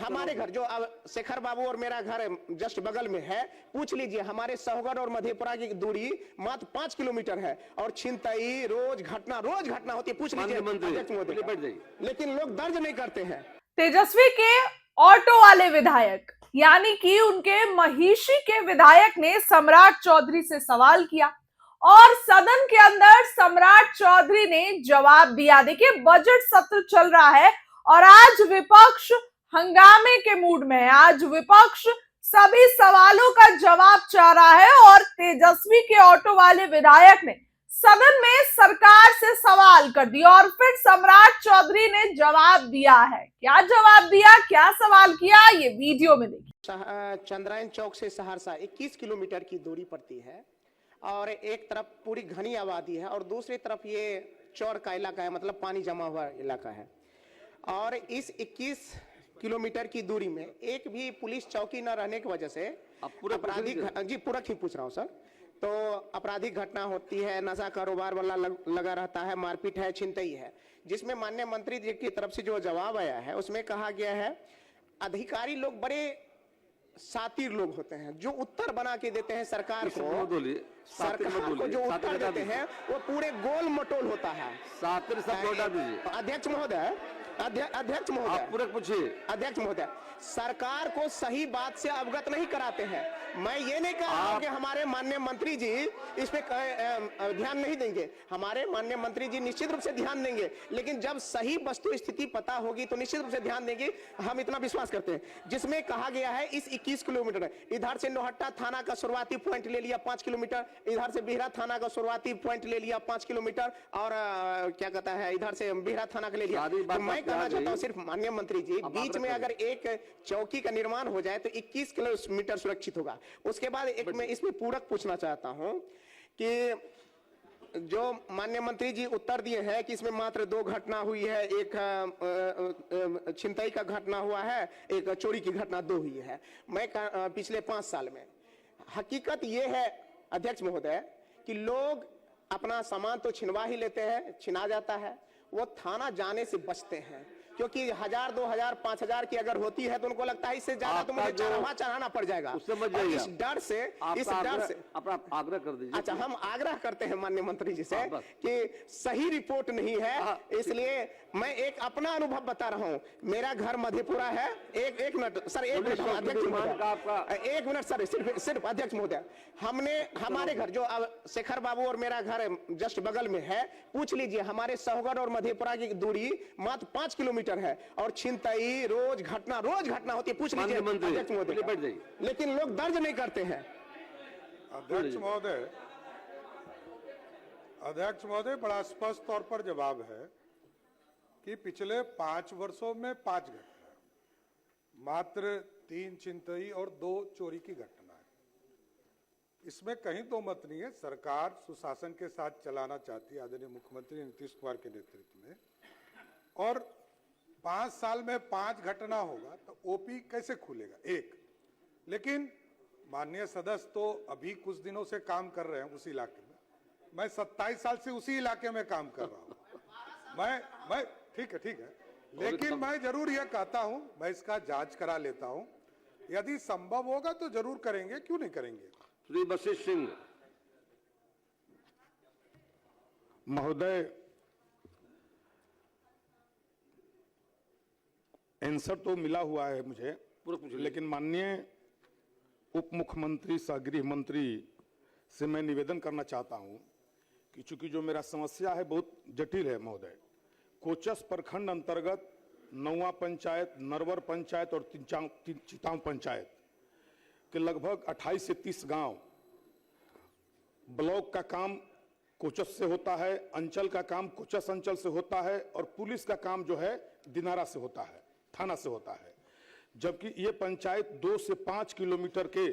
हमारे घर जो शेखर बाबू और मेरा घर जस्ट बगल में है, पूछ लीजिए, हमारे सौगढ़ और मधेपुरा की दूरी मात्र 5 किलोमीटर है और छिनतई रोज घटना होती है, पूछ लीजिए अध्यक्ष महोदय, लेकिन लोग दर्ज नहीं करते हैं। तेजस्वी के ऑटो वाले विधायक यानी कि उनके महिषी के विधायक ने सम्राट चौधरी से सवाल किया और सदन के अंदर सम्राट चौधरी ने जवाब दिया। देखिए, बजट सत्र चल रहा है और आज विपक्ष हंगामे के मूड में है। आज विपक्ष सभी सवालों का जवाब चाह रहा है और तेजस्वी के ऑटो वाले विधायक ने सदन में सरकार से सवाल कर दिया और फिर सम्राट चौधरी ने जवाब दिया है। क्या जवाब दिया, क्या सवाल किया, ये वीडियो में देखिए। चंद्रायन चौक से सहरसा 21 किलोमीटर की दूरी पड़ती है और एक तरफ पूरी घनी आबादी है और दूसरी तरफ ये चौड़ का इलाका है, मतलब पानी जमा हुआ इलाका है। और इस 21 किलोमीटर की दूरी में एक भी पुलिस चौकी न रहने की वजह से आपराधिक, जी पूरा ही पूछ रहा हूँ सर, तो आपराधिक घटना होती है, नशा कारोबार वाला लगा रहता है, मारपीट है, छिनतई है, जिसमें माननीय मंत्री जी की तरफ से जो जवाब आया है उसमें कहा गया है अधिकारी लोग बड़े सातिर लोग होते हैं, जो उत्तर बना के देते हैं सरकार को जो उत्तर देते हैं वो पूरे गोल मटोल होता है। सातिर सब अध्यक्ष महोदय, अध्यक्ष महोदय, पूरे पूछिए। अध्यक्ष महोदय, सरकार को सही बात से अवगत नहीं कराते हैं। मैं ये नहीं कह रहा हूं कि हमारे माननीय मंत्री जी इस पे ध्यान नहीं देंगे, हमारे माननीय मंत्री जी निश्चित रूप से ध्यान देंगे, लेकिन जब सही वस्तु स्थिति पता होगी तो निश्चित रूप से ध्यान देंगे, हम इतना विश्वास करते हैं। जिसमें कहा गया है इस 21 किलोमीटर, इधर से नोहट्टा थाना का शुरुआती पॉइंट ले लिया 5 किलोमीटर, इधर से बिहरा थाना का शुरुआती पॉइंट ले लिया 5 किलोमीटर और क्या कहता है इधर से बिहरा थाना का ले लिया। तो मैं कहना चाहता हूँ सिर्फ माननीय मंत्री जी, बीच में अगर एक चौकी का निर्माण हो जाए तो 21 किलोमीटर सुरक्षित होगा। उसके बाद एक मैं इसमें पूरक पूछना चाहता हूं कि जो माननीय मंत्री जी उत्तर दिए हैं कि इसमें मात्र 2 घटना हुई है, एक छिनतई का घटना हुआ है, एक चोरी की घटना 2 हुई है। मैं पिछले 5 साल में हकीकत यह है अध्यक्ष महोदय कि लोग अपना सामान तो छिनवा ही लेते हैं, छिना जाता है, वो थाना जाने से बचते हैं, क्योंकि 1000, 2000, 5000 की अगर होती है तो उनको लगता है इससे ज्यादा तो मुझे चढ़ाना पड़ जाएगा। इस डर से आप आग्रह कर दीजिए। अच्छा, हम आग्रह करते हैं माननीय मंत्री जी से कि सही रिपोर्ट नहीं है, इसलिए मैं एक अपना अनुभव बता रहा हूं। मेरा घर मधेपुरा है। एक मिनट सर, एक मिनट अध्यक्ष महोदय, एक मिनट सर, सिर्फ अध्यक्ष महोदय, हमारे घर जो शेखर बाबू और मेरा घर जस्ट बगल में है, पूछ लीजिए, हमारे सौगढ़ और मधेपुरा की दूरी मात्र 5 किलोमीटर है और छिनतई रोज घटना होती है, पूछ लीजिए अध्यक्ष महोदय, लेकिन लोग दर्ज नहीं करते हैं। अध्यक्ष महोदय बड़ा स्पष्ट तौर पर जवाब है कि पिछले 5 वर्षों में 5 घटना, मात्र 3 छिनतई और 2 चोरी की घटना है। इसमें कहीं दो मत नहीं है। सरकार सुशासन के साथ चलाना चाहती है आदरणीय मुख्यमंत्री नीतीश कुमार के नेतृत्व में, और 5 साल में 5 घटना होगा तो ओपी कैसे खुलेगा? एक, लेकिन माननीय सदस्य तो अभी कुछ दिनों से काम कर रहे हैं उस इलाके में, मैं 27 साल से उसी इलाके में काम कर रहा हूं। मैं ठीक है, लेकिन मैं जरूर यह कहता हूं, मैं इसका जांच करा लेता हूं, यदि संभव होगा तो जरूर करेंगे, क्यों नहीं करेंगे। श्री वशिष्ठ सिंह महोदय, आंसर तो मिला हुआ है मुझे, लेकिन माननीय उप मुख्यमंत्री सह गृह मंत्री से मैं निवेदन करना चाहता हूं कि चूंकि जो मेरा समस्या है बहुत जटिल है महोदय। कोचस प्रखंड अंतर्गत नौवा पंचायत, नरवर पंचायत और चितांव पंचायत के लगभग 28 से 30 गांव, ब्लॉक का काम कोचस से होता है, अंचल का काम कोचस अंचल से होता है और पुलिस का काम जो है दिनारा से होता है, थाना से होता है। जबकि ये पंचायत 2 से 5 किलोमीटर के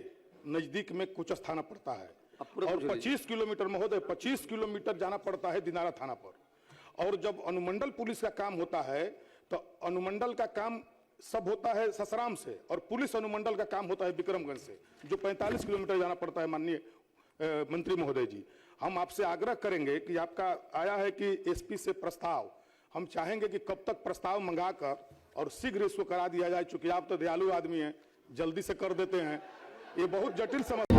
नजदीक में कोचस थाना पड़ता है और 25 किलोमीटर महोदय 25 किलोमीटर जाना पड़ता है दिनारा थाना पर। और जब अनुमंडल पुलिस का काम होता है तो अनुमंडल का काम सब होता है ससराम से और पुलिस अनुमंडल का काम होता है विक्रमगंज से, जो 45 किलोमीटर जाना पड़ता है। माननीय मंत्री महोदय जी, हम आपसे आग्रह करेंगे कि आपका आया है कि एसपी से प्रस्ताव, हम चाहेंगे कि कब तक प्रस्ताव मंगाकर और शीघ्र इसको करा दिया जाए, चूंकि आप तो दयालु आदमी हैं, जल्दी से कर देते हैं। ये बहुत जटिल समस्या